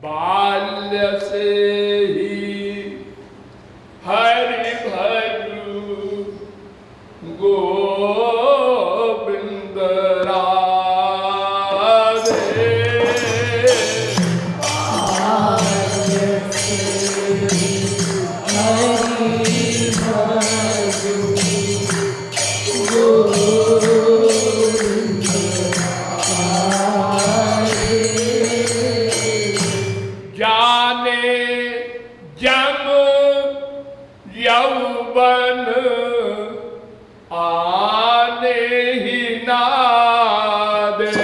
बाल्य से ही हरि भजू गोविंद राधे। बाल्य से ही हरि भजू गोविंद राधे। जाने जम यौवन आने ही ना दे।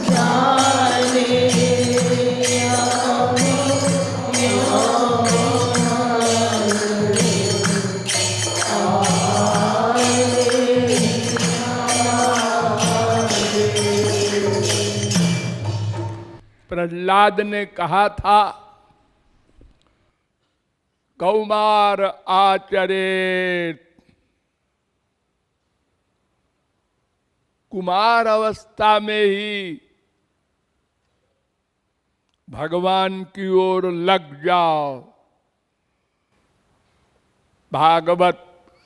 जाने प्रहलाद ने कहा था कौमार आचरेत, कुमार अवस्था में ही भगवान की ओर लग जाओ। भागवत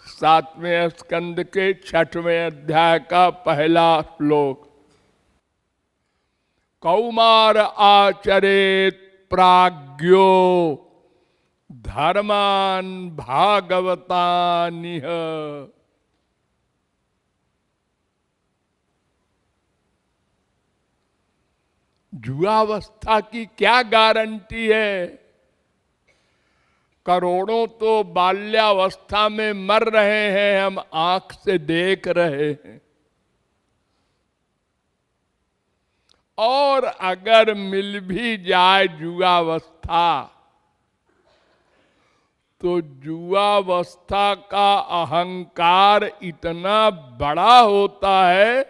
7वें स्कंद के 6वें अध्याय का पहला श्लोक। कौमार आचरेत प्राज्ञो धर्मान भागवतानिह। युवावस्था की क्या गारंटी है? करोड़ों तो बाल्यावस्था में मर रहे हैं, हम आंख से देख रहे हैं। और अगर मिल भी जाए युवावस्था, तो युवावस्था का अहंकार इतना बड़ा होता है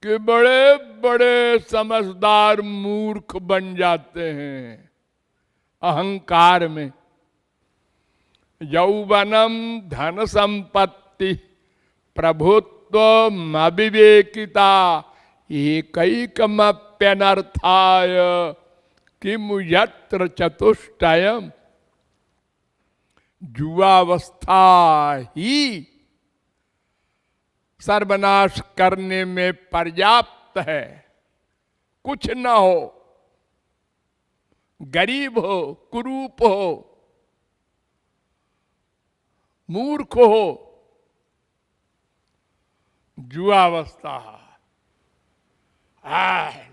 कि बड़े बड़े समझदार मूर्ख बन जाते हैं अहंकार में। यौवनम धन संपत्ति प्रभुत्व अविवेकिता एकैकमप्यनर्थाय किमु यत्र चतुष्टयम्। युवावस्था ही सर्वनाश करने में पर्याप्त है। कुछ न हो, गरीब हो, कुरूप हो, मूर्ख हो, युवावस्था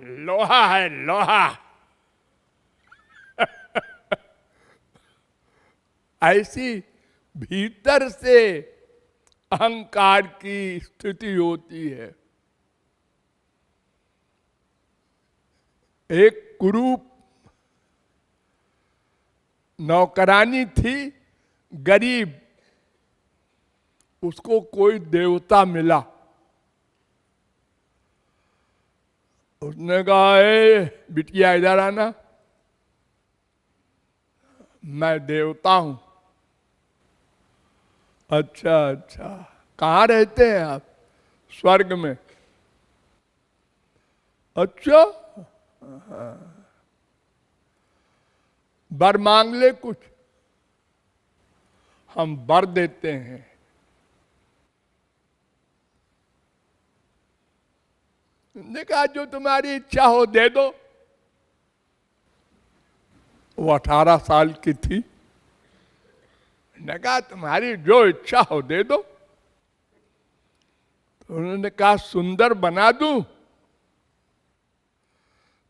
लोहा है, लोहा। ऐसी भीतर से अहंकार की स्थिति होती है। एक कुरूप नौकरानी थी, गरीब, उसको कोई देवता मिला। उसने कहा, ए बिटिया इधर आना, मैं देवता हूं। अच्छा अच्छा, कहाँ रहते हैं आप? स्वर्ग में। अच्छा, वर मांग ले कुछ, हम वर देते हैं। ने कहा जो तुम्हारी इच्छा हो दे दो। वो 18 साल की थी। ने कहा तुम्हारी जो इच्छा हो दे दो। तो उन्होंने कहा सुंदर बना दूं?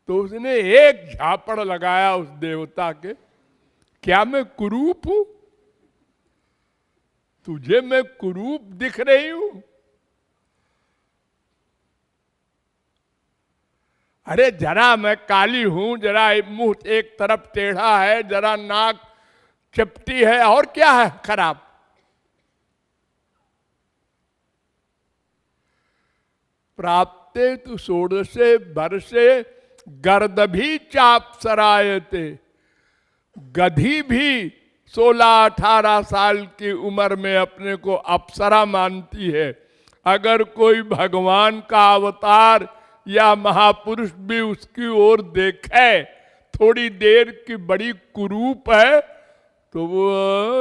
तो उसने एक झापड़ लगाया उस देवता के, क्या मैं कुरूप हूं? तुझे मैं कुरूप दिख रही हूं? अरे जरा मैं काली हूं, जरा मुंह एक तरफ टेढ़ा है, जरा नाक चपटी है, और क्या है खराब? प्राप्ते तु षोडशे वर्षे गर्दभी चाप सरायते। गधी भी 16-18 साल की उम्र में अपने को अप्सरा मानती है। अगर कोई भगवान का अवतार या महापुरुष भी उसकी ओर देखे, थोड़ी देर की बड़ी कुरूप है, तो वो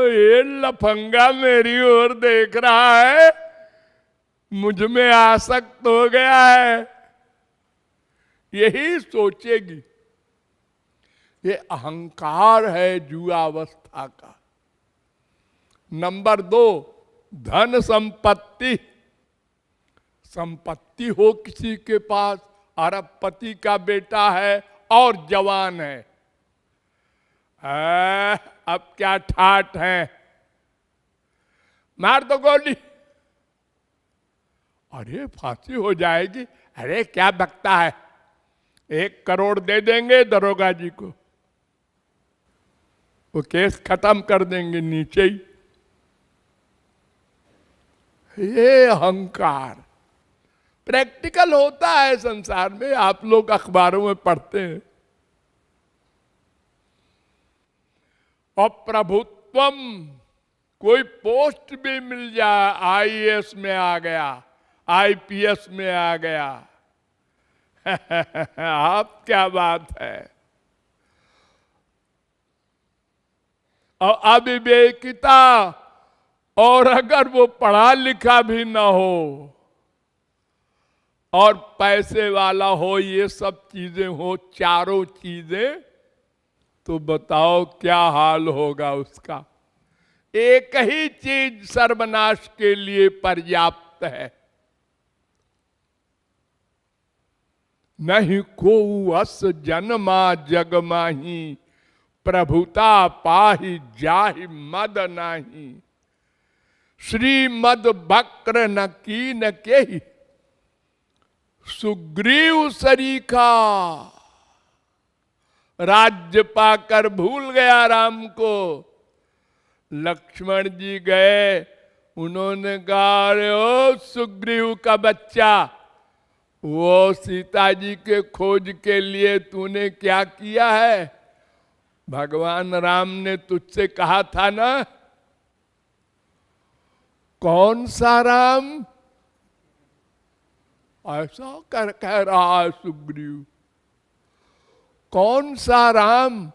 ये लफंगा मेरी ओर देख रहा है, मुझ में आसक्त हो गया है, यही सोचेगी। ये अहंकार है जुआवस्था का। नंबर 2, धन संपत्ति। संपत्ति हो किसी के पास, अरबपति का बेटा है और जवान है, अब क्या ठाठ है, मार दो गोली, अरे फांसी हो जाएगी, अरे क्या बकता है, 1 करोड़ दे देंगे दरोगा जी को, वो केस खत्म कर देंगे नीचे ही। ये अहंकार प्रैक्टिकल होता है संसार में, आप लोग अखबारों में पढ़ते हैं। और प्रभुत्वम, कोई पोस्ट भी मिल जाए, आईएएस में आ गया, आईपीएस में आ गया, आप क्या बात है। और अविवेकिता, और अगर वो पढ़ा लिखा भी ना हो और पैसे वाला हो, ये सब चीजें हो, चारों चीजें, तो बताओ क्या हाल होगा उसका। एक ही चीज सर्वनाश के लिए पर्याप्त है, नहीं को अस जन्मा जग माही, प्रभुता पाही जाहि मद नाही, श्रीमद बक्र न कीन केहि, सुग्रीव सरीखा। राज्य पाकर भूल गया राम को, लक्ष्मण जी गए, उन्होंने कहा, अरे ओ सुग्रीव का बच्चा, वो सीता जी के खोज के लिए तूने क्या किया है, भगवान राम ने तुझसे कहा था ना। कौन सा राम, ऐसा कह रहा है सुग्रीव, कौन सा राम।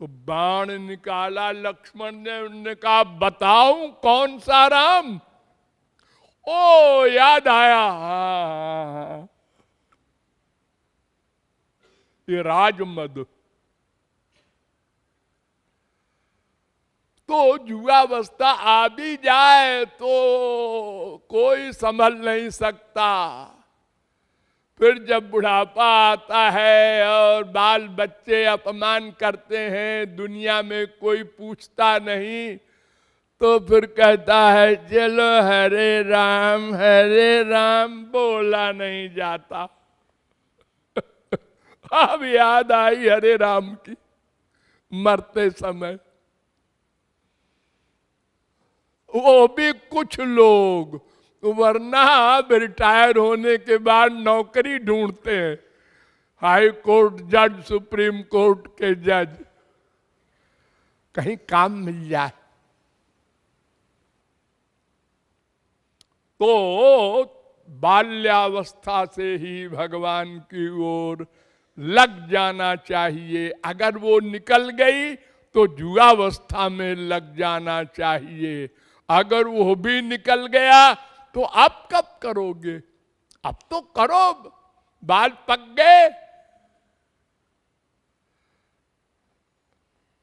तो बाण निकाला लक्ष्मण ने, उन्होंने कहा बताऊं कौन सा राम। ओ याद आया, हाँ, ये राजमद। तो युवावस्था आ भी जाए तो कोई संभल नहीं सकता, फिर जब बुढ़ापा आता है और बाल बच्चे अपमान करते हैं, दुनिया में कोई पूछता नहीं, तो फिर कहता है चलो हरे राम, बोला नहीं जाता। अब याद आई हरे राम की मरते समय। वो भी कुछ लोग, वरना अब रिटायर होने के बाद नौकरी ढूंढते हैं, हाई कोर्ट जज, सुप्रीम कोर्ट के जज, कहीं काम मिल जाए। तो बाल्यावस्था से ही भगवान की ओर लग जाना चाहिए, अगर वो निकल गई तो युवावस्था में लग जाना चाहिए, अगर वो भी निकल गया तो अब कब करोगे, अब तो करो, बाल पक गए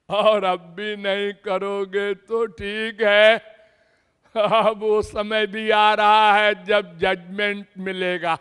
और अब भी नहीं करोगे तो ठीक है, अब वो समय भी आ रहा है जब जजमेंट मिलेगा।